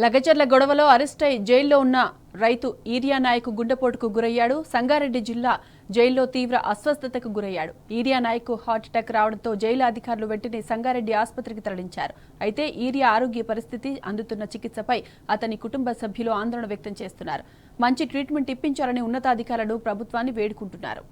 లగచర్ల గొడవలో అరెస్ట్ అయి జైల్లో ఉన్న రైతు ఈరియా నాయక్ గుండెపోటుకు గురయ్యాడు. సంగారెడ్డి జిల్లా జైల్లో తీవ్ర అస్వస్థతకు గురయ్యాడు. ఈరియా నాయక్ హార్ట్ అటాక్ రావడంతో జైలు అధికారులు వెంటనే సంగారెడ్డి ఆసుపత్రికి తరలించారు. అయితే ఈరియా ఆరోగ్య పరిస్థితి, అందుతున్న చికిత్సపై అతని కుటుంబ సభ్యులు ఆందోళన వ్యక్తం చేస్తున్నారు. మంచి ట్రీట్మెంట్ ఇప్పించాలని ఉన్నతాధికారులు ప్రభుత్వాన్ని వేడుకుంటున్నారు.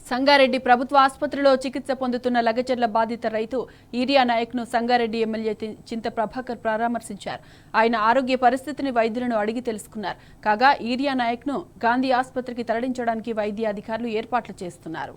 సంగారెడ్డి ప్రభుత్వ ఆసుపత్రిలో చికిత్స పొందుతున్న లగచర్ల బాధిత రైతు ఈరియా నాయక్ ను సంగారెడ్డి ఎమ్మెల్యే చింత ప్రభాకర్ పరామర్శించారు. ఆయన ఆరోగ్య పరిస్థితిని వైద్యులను అడిగి తెలుసుకున్నారు. కాగా ఈరియా నాయక్ ను గాంధీ ఆసుపత్రికి తరలించడానికి వైద్య అధికారులు ఏర్పాట్లు చేస్తున్నారు.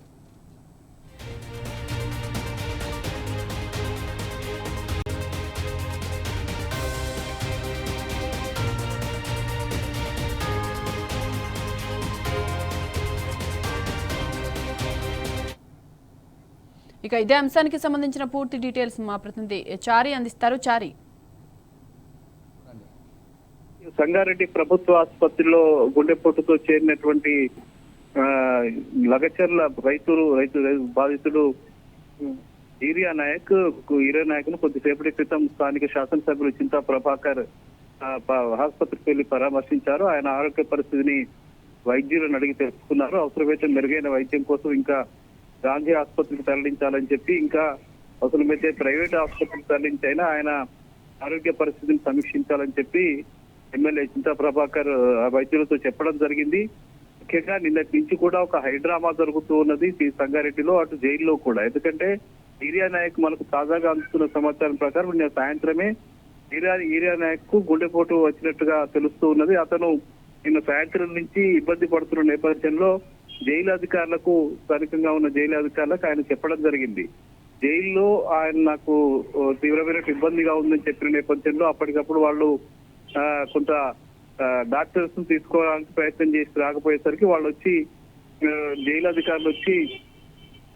ఇక ఇదే అంశానికి సంబంధించిన పూర్తి డీటెయిల్స్ మా ప్రతినిధి చారి అందిస్తారు. చారి, సంగారెడ్డి ప్రభుత్వ ఆసుపత్రిలో గుండెపోటుతో చేరినటువంటి లగచర్ల రైతు బాధితుడు ఈరియా నాయక్ ను కొద్దిసేపటి క్రితం స్థానిక శాసనసభ్యులు చింతా ప్రభాకర్ ఆసుపత్రికి వెళ్లి పరామర్శించారు. ఆయన ఆరోగ్య పరిస్థితిని వైద్యులను అడిగి తెలుసుకున్నారు. అవసరమైతే మెరుగైన వైద్యం కోసం ఇంకా గాంధీ ఆసుపత్రికి తరలించాలని చెప్పి, ఇంకా అవసరమైతే ప్రైవేట్ ఆసుపత్రికి తరలించైనా ఆయన ఆరోగ్య పరిస్థితిని సమీక్షించాలని చెప్పి ఎమ్మెల్యే చింతా ప్రభాకర్ వైద్యులతో చెప్పడం జరిగింది. ముఖ్యంగా నిన్నటి నుంచి కూడా ఒక హైడ్రామా జరుగుతూ ఉన్నది సంగారెడ్డిలో, అటు జైల్లో కూడా. ఎందుకంటే ఈరియా నాయక్ మనకు తాజాగా అందుతున్న సమాచారం ప్రకారం నిన్న సాయంత్రమే ఈరియా నాయక్ కు గుండెపోటు వచ్చినట్టుగా తెలుస్తూ ఉన్నది. అతను నిన్న సాయంత్రం నుంచి ఇబ్బంది పడుతున్న నేపథ్యంలో జైలు అధికారులకు, స్థానికంగా ఉన్న జైలు అధికారులకు ఆయన చెప్పడం జరిగింది. జైల్లో ఆయన నాకు తీవ్రమైన ఇబ్బందిగా ఉందని చెప్పిన నేపథ్యంలో అప్పటికప్పుడు వాళ్ళు కొంత డాక్టర్స్ ను తీసుకోవడానికి ప్రయత్నం చేసి రాకపోయేసరికి వాళ్ళు వచ్చి, జైలు అధికారులు వచ్చి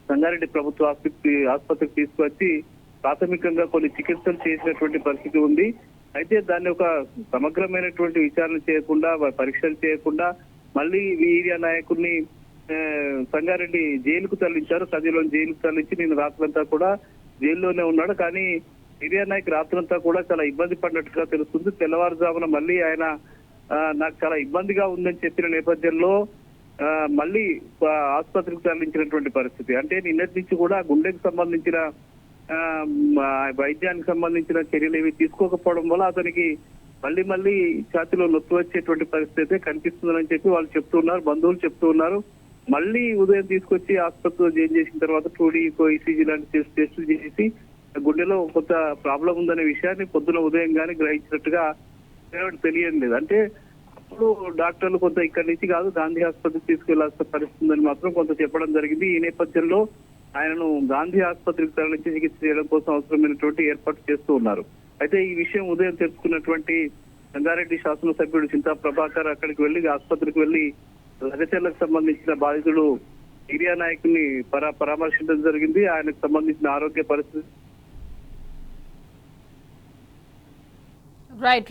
సంగారెడ్డి ప్రభుత్వ ఆసుపత్రికి తీసుకువచ్చి ప్రాథమికంగా కొన్ని చికిత్సలు చేసినటువంటి పరిస్థితి ఉంది. అయితే దాన్ని ఒక సమగ్రమైనటువంటి విచారణ చేయకుండా, పరీక్షలు చేయకుండా మళ్ళీ ఈరియా నాయకుడిని సంగారెడ్డి జైలుకు తరలించారు. కదిలోని జైలుకు తరలించి నేను రాత్రంతా కూడా జైల్లోనే ఉన్నాడు. కానీ ఈరియా నాయక్ రాత్రంతా కూడా చాలా ఇబ్బంది పడినట్టుగా తెలుస్తుంది. తెల్లవారుజామున మళ్ళీ ఆయన నాకు చాలా ఇబ్బందిగా ఉందని చెప్పిన నేపథ్యంలో మళ్ళీ ఆసుపత్రికి తరలించినటువంటి పరిస్థితి. అంటే నిన్నటి నుంచి కూడా గుండెకు సంబంధించిన వైద్యానికి సంబంధించిన చర్యలు ఏవి తీసుకోకపోవడం వల్ల అతనికి మళ్ళీ ఛాతీలో నొప్పి వచ్చేటువంటి పరిస్థితి కనిపిస్తుందని చెప్పి వాళ్ళు చెప్తున్నారు, బంధువులు చెప్తూ ఉన్నారు. మళ్ళీ ఉదయం తీసుకొచ్చి ఆసుపత్రిలో జాయిన్ చేసిన తర్వాత 2D ఈసీజీ లాంటి టెస్టులు చేసి గుండెలో కొంత ప్రాబ్లం ఉందనే విషయాన్ని పొద్దున ఉదయం గానీ గ్రహించినట్టుగా తెలియడం లేదు. అంటే అప్పుడు డాక్టర్లు కొంత ఇక్కడి నుంచి కాదు గాంధీ ఆసుపత్రికి తీసుకెళ్లాల్సిన పరిస్థితి ఉందని మాత్రం కొంత చెప్పడం జరిగింది. ఈ నేపథ్యంలో ఆయనను గాంధీ ఆసుపత్రికి తరలించి చికిత్స చేయడం కోసం అవసరమైనటువంటి ఏర్పాటు చేస్తూ ఉన్నారు. అయితే ఈ విషయం ఉదయం తెలుసుకున్నటువంటి సంగారెడ్డి శాసనసభ్యుడు చింతా ప్రభాకర్ అక్కడికి వెళ్లి, ఆసుపత్రికి వెళ్లి లగచర్లకు సంబంధించిన బాధితుడు ఈరియా నాయక్ ని పరామర్శించడం జరిగింది. ఆయనకు సంబంధించిన ఆరోగ్య పరిస్థితి రైట్